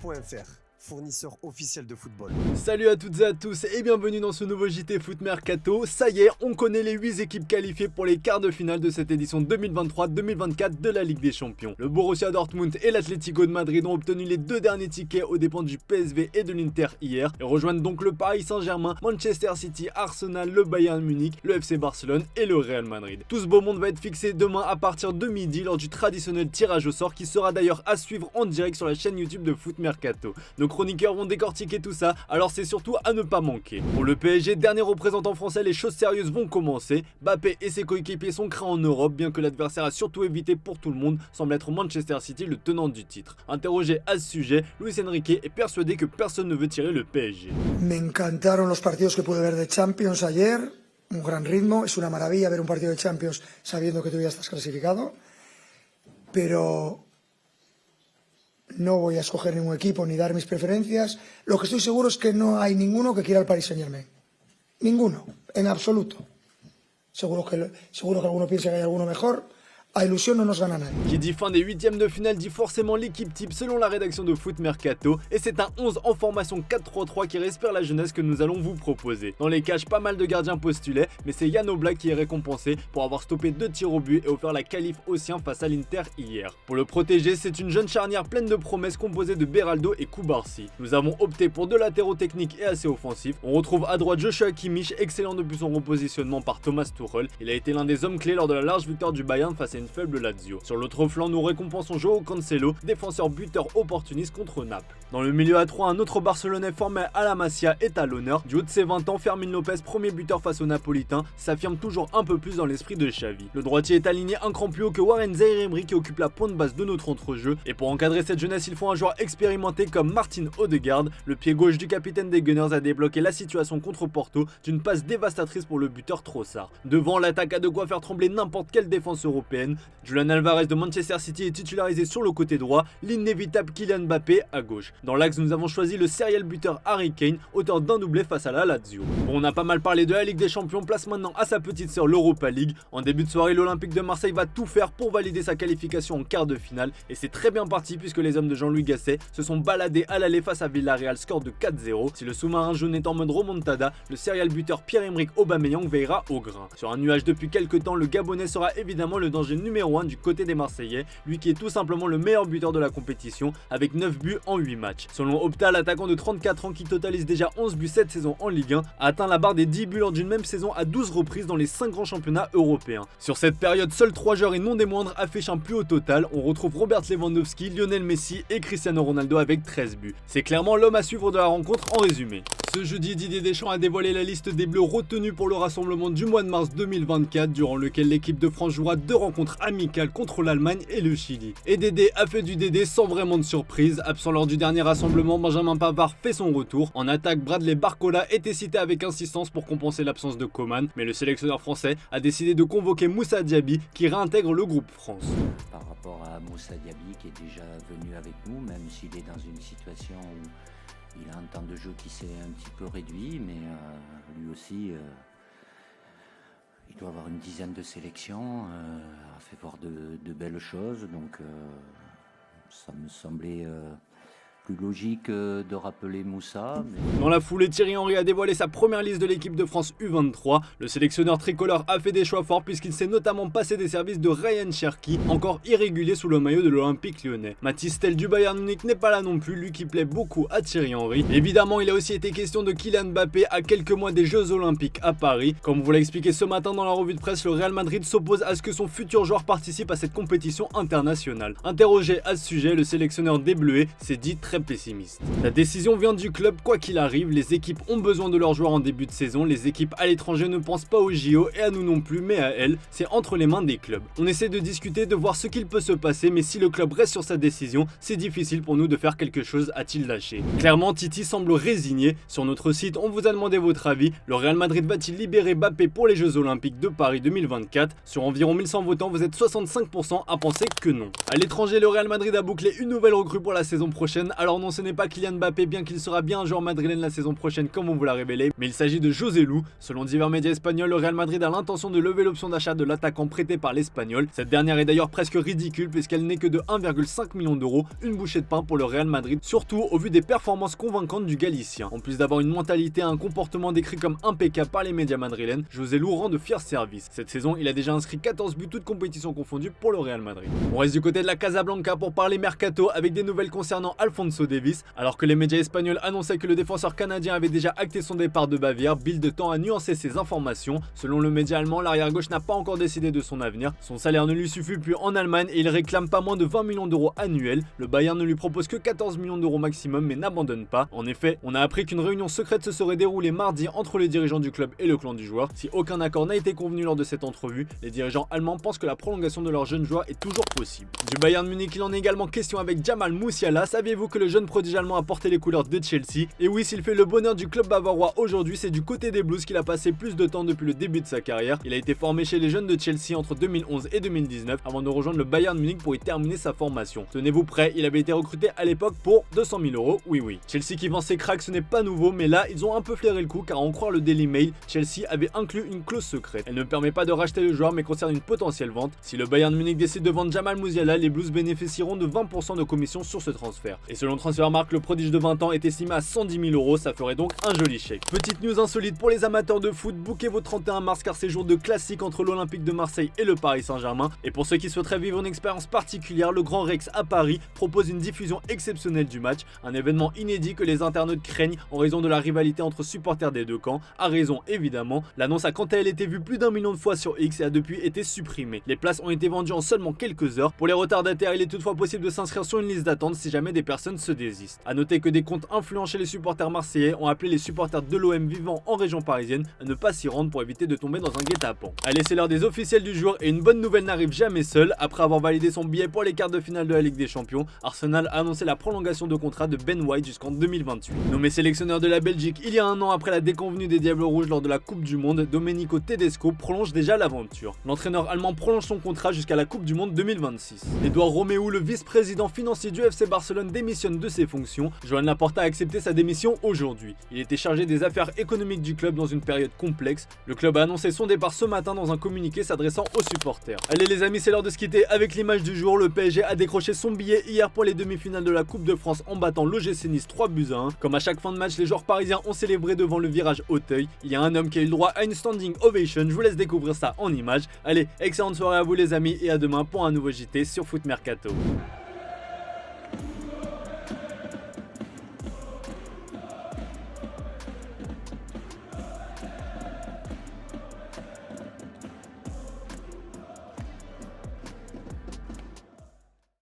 footmercato.fr, fournisseur officiel de football. Salut à toutes et à tous et bienvenue dans ce nouveau JT Foot Mercato. Ça y est, on connaît les 8 équipes qualifiées pour les quarts de finale de cette édition 2023-2024 de la Ligue des Champions. Le Borussia Dortmund et l'Atlético de Madrid ont obtenu les 2 derniers tickets aux dépens du PSV et de l'Inter hier et rejoignent donc le Paris Saint-Germain, Manchester City, Arsenal, le Bayern Munich, le FC Barcelone et le Real Madrid. Tout ce beau monde va être fixé demain à partir de midi lors du traditionnel tirage au sort qui sera d'ailleurs à suivre en direct sur la chaîne YouTube de Foot Mercato. Nos chroniqueurs vont décortiquer tout ça, alors c'est surtout à ne pas manquer. Pour le PSG, dernier représentant français, les choses sérieuses vont commencer. Mbappé et ses coéquipiers sont craints en Europe, bien que l'adversaire a surtout évité pour tout le monde semble être Manchester City, le tenant du titre. Interrogé à ce sujet, Luis Enrique est persuadé que personne ne veut tirer le PSG. Me encantaron los partidos que pude ver de Champions ayer, un gran ritmo, es una maravilla ver un partido de Champions sabiendo que tú ya estás clasificado, pero no voy a escoger ningún equipo ni dar mis preferencias. Lo que estoy seguro es que no hay ninguno que quiera el Paris Saint-Germain. Ninguno, en absoluto. Seguro que alguno piensa que hay alguno mejor. A ilusión no nos gana nadie. Qui dit fin des huitièmes de finale dit forcément l'équipe type selon la rédaction de Foot Mercato et c'est un 11 en formation 4-3-3 qui respire la jeunesse que nous allons vous proposer. Dans les cages, pas mal de gardiens postulaient, mais c'est Jan Oblak qui est récompensé pour avoir stoppé 2 tirs au but et offert la qualif aux siens face à l'Inter hier. Pour le protéger, c'est une jeune charnière pleine de promesses composée de Beraldo et Koubarsi. Nous avons opté pour 2 latéraux techniques et assez offensifs. On retrouve à droite Joshua Kimmich, excellent depuis son repositionnement par Thomas Tuchel. Il a été l'un des hommes clés lors de la large victoire du Bayern face à une faible Lazio. Sur l'autre flanc, nous récompensons Joao Cancelo, défenseur buteur opportuniste contre Naples. Dans le milieu à 3, un autre Barcelonais formé à la Masia est à l'honneur. Du haut de ses 20 ans, Fermin Lopez, premier buteur face aux Napolitains, s'affirme toujours un peu plus dans l'esprit de Xavi. Le droitier est aligné un cran plus haut que Warren Zaïre-Emery qui occupe la pointe basse de notre entrejeu. Et pour encadrer cette jeunesse, il faut un joueur expérimenté comme Martin Odegaard. Le pied gauche du capitaine des Gunners a débloqué la situation contre Porto d'une passe dévastatrice pour le buteur Trossard. Devant, l'attaque a de quoi faire trembler n'importe quelle défense européenne. Julian Alvarez de Manchester City est titularisé sur le côté droit, l'inévitable Kylian Mbappé à gauche. Dans l'axe, nous avons choisi le serial buteur Harry Kane, auteur d'un doublé face à la Lazio. Bon, on a pas mal parlé de la Ligue des Champions, place maintenant à sa petite sœur l'Europa League. En début de soirée, l'Olympique de Marseille va tout faire pour valider sa qualification en quart de finale et c'est très bien parti puisque les hommes de Jean-Louis Gasset se sont baladés à l'aller face à Villarreal, score de 4-0. Si le sous-marin jaune est en mode remontada, le serial buteur Pierre-Emerick Aubameyang veillera au grain. Sur un nuage depuis quelques temps, le Gabonais sera évidemment le danger numéro 1 du côté des Marseillais, lui qui est tout simplement le meilleur buteur de la compétition avec 9 buts en 8 matchs. Selon Opta, l'attaquant de 34 ans qui totalise déjà 11 buts cette saison en Ligue 1 a atteint la barre des 10 buts lors d'une même saison à 12 reprises dans les 5 grands championnats européens. Sur cette période, seuls 3 joueurs et non des moindres affichent un plus haut total. On retrouve Robert Lewandowski, Lionel Messi et Cristiano Ronaldo avec 13 buts. C'est clairement l'homme à suivre de la rencontre en résumé. Ce jeudi, Didier Deschamps a dévoilé la liste des Bleus retenus pour le rassemblement du mois de mars 2024, durant lequel l'équipe de France jouera 2 rencontres amicales contre l'Allemagne et le Chili. Et Dédé a fait du Dédé sans vraiment de surprise. Absent lors du dernier rassemblement, Benjamin Pavard fait son retour. En attaque, Bradley Barcola était cité avec insistance pour compenser l'absence de Coman, mais le sélectionneur français a décidé de convoquer Moussa Diaby qui réintègre le groupe France. Par rapport à Moussa Diaby qui est déjà venu avec nous, même s'il est dans une situation où il a un temps de jeu qui s'est un petit peu réduit, mais lui aussi, il doit avoir une dizaine de sélections, a fait voir de belles choses, donc ça me semblait plus logique de rappeler Moussa. Mais... Dans la foulée, Thierry Henry a dévoilé sa première liste de l'équipe de France U23. Le sélectionneur tricolore a fait des choix forts puisqu'il s'est notamment passé des services de Ryan Cherki, encore irrégulier sous le maillot de l'Olympique lyonnais. Mathys Tel du Bayern Munich n'est pas là non plus, lui qui plaît beaucoup à Thierry Henry. Évidemment, il a aussi été question de Kylian Mbappé à quelques mois des Jeux Olympiques à Paris. Comme vous l'a expliqué ce matin dans la revue de presse, le Real Madrid s'oppose à ce que son futur joueur participe à cette compétition internationale. Interrogé à ce sujet, le sélectionneur des Bleuets s'est dit très pessimiste. La décision vient du club, quoi qu'il arrive, les équipes ont besoin de leurs joueurs en début de saison, les équipes à l'étranger ne pensent pas aux JO et à nous non plus, mais à elles, c'est entre les mains des clubs. On essaie de discuter, de voir ce qu'il peut se passer, mais si le club reste sur sa décision, c'est difficile pour nous de faire quelque chose, a-t-il lâché. Clairement, Titi semble résigné. Sur notre site, on vous a demandé votre avis. Le Real Madrid va-t-il libérer Mbappé pour les Jeux Olympiques de Paris 2024 ? Sur environ 1100 votants, vous êtes 65% à penser que non. À l'étranger, le Real Madrid a bouclé une nouvelle recrue pour la saison prochaine, alors Alors non, ce n'est pas Kylian Mbappé, bien qu'il sera bien un joueur madrilène la saison prochaine comme on vous l'a révélé, mais il s'agit de José Lu. Selon divers médias espagnols, le Real Madrid a l'intention de lever l'option d'achat de l'attaquant prêté par l'Espagnol. Cette dernière est d'ailleurs presque ridicule puisqu'elle n'est que de 1,5 million d'euros, une bouchée de pain pour le Real Madrid, surtout au vu des performances convaincantes du Galicien. En plus d'avoir une mentalité et un comportement décrit comme impeccable par les médias madrilènes, José Lu rend de fiers services. Cette saison, il a déjà inscrit 14 buts toutes compétitions confondues pour le Real Madrid. On reste du côté de la Casablanca pour parler mercato avec des nouvelles concernant Alphonso Davies. Alors que les médias espagnols annonçaient que le défenseur canadien avait déjà acté son départ de Bavière, Bild tend à nuancer ses informations. Selon le média allemand, l'arrière-gauche n'a pas encore décidé de son avenir. Son salaire ne lui suffit plus en Allemagne et il réclame pas moins de 20 millions d'euros annuels. Le Bayern ne lui propose que 14 millions d'euros maximum mais n'abandonne pas. En effet, on a appris qu'une réunion secrète se serait déroulée mardi entre les dirigeants du club et le clan du joueur. Si aucun accord n'a été convenu lors de cette entrevue, les dirigeants allemands pensent que la prolongation de leur jeune joueur est toujours possible. Du Bayern Munich, il en est également question avec Jamal Musiala. Saviez-vous que le jeune prodige allemand a porté les couleurs de Chelsea? Et oui, s'il fait le bonheur du club bavarois aujourd'hui, c'est du côté des Blues qu'il a passé plus de temps depuis le début de sa carrière. Il a été formé chez les jeunes de Chelsea entre 2011 et 2019 avant de rejoindre le Bayern Munich pour y terminer sa formation. Tenez-vous prêt, il avait été recruté à l'époque pour 200 000 euros. Oui. Chelsea qui vend ses cracks, ce n'est pas nouveau, mais là, ils ont un peu flairé le coup car à en croire le Daily Mail, Chelsea avait inclus une clause secrète. Elle ne permet pas de racheter le joueur mais concerne une potentielle vente. Si le Bayern Munich décide de vendre Jamal Musiala, les Blues bénéficieront de 20% de commission sur ce transfert. Et selon Transfermarkt, le prodige de 20 ans est estimé à 110 000 euros, ça ferait donc un joli chèque. Petite news insolite pour les amateurs de foot, booker vos 31 mars car c'est jour de classique entre l'Olympique de Marseille et le Paris Saint-Germain. Et pour ceux qui souhaiteraient vivre une expérience particulière, le Grand Rex à Paris propose une diffusion exceptionnelle du match, un événement inédit que les internautes craignent en raison de la rivalité entre supporters des deux camps. À raison évidemment, l'annonce a quant à elle été vue plus d'1 million de fois sur X et a depuis été supprimée. Les places ont été vendues en seulement quelques heures. Pour les retardataires, il est toutefois possible de s'inscrire sur une liste d'attente si jamais des personnes se désistent. A noter que des comptes influents chez les supporters marseillais ont appelé les supporters de l'OM vivant en région parisienne à ne pas s'y rendre pour éviter de tomber dans un guet-apens. Allez, c'est l'heure des officiels du jour et une bonne nouvelle n'arrive jamais seule. Après avoir validé son billet pour les quarts de finale de la Ligue des Champions, Arsenal a annoncé la prolongation de contrat de Ben White jusqu'en 2028. Nommé sélectionneur de la Belgique il y a un an après la déconvenue des Diables Rouges lors de la Coupe du Monde, Domenico Tedesco prolonge déjà l'aventure. L'entraîneur allemand prolonge son contrat jusqu'à la Coupe du Monde 2026. Edouard Roméo, le vice-président financier du FC Barcelone, démissionne de ses fonctions. Joan Laporta a accepté sa démission aujourd'hui. Il était chargé des affaires économiques du club dans une période complexe. Le club a annoncé son départ ce matin dans un communiqué s'adressant aux supporters. Allez les amis, c'est l'heure de se quitter avec l'image du jour. Le PSG a décroché son billet hier pour les demi-finales de la Coupe de France en battant l'OGC Nice 3-1. Comme à chaque fin de match, les joueurs parisiens ont célébré devant le virage Auteuil. Il y a un homme qui a eu le droit à une standing ovation. Je vous laisse découvrir ça en images. Allez, excellente soirée à vous les amis et à demain pour un nouveau JT sur Foot Mercato.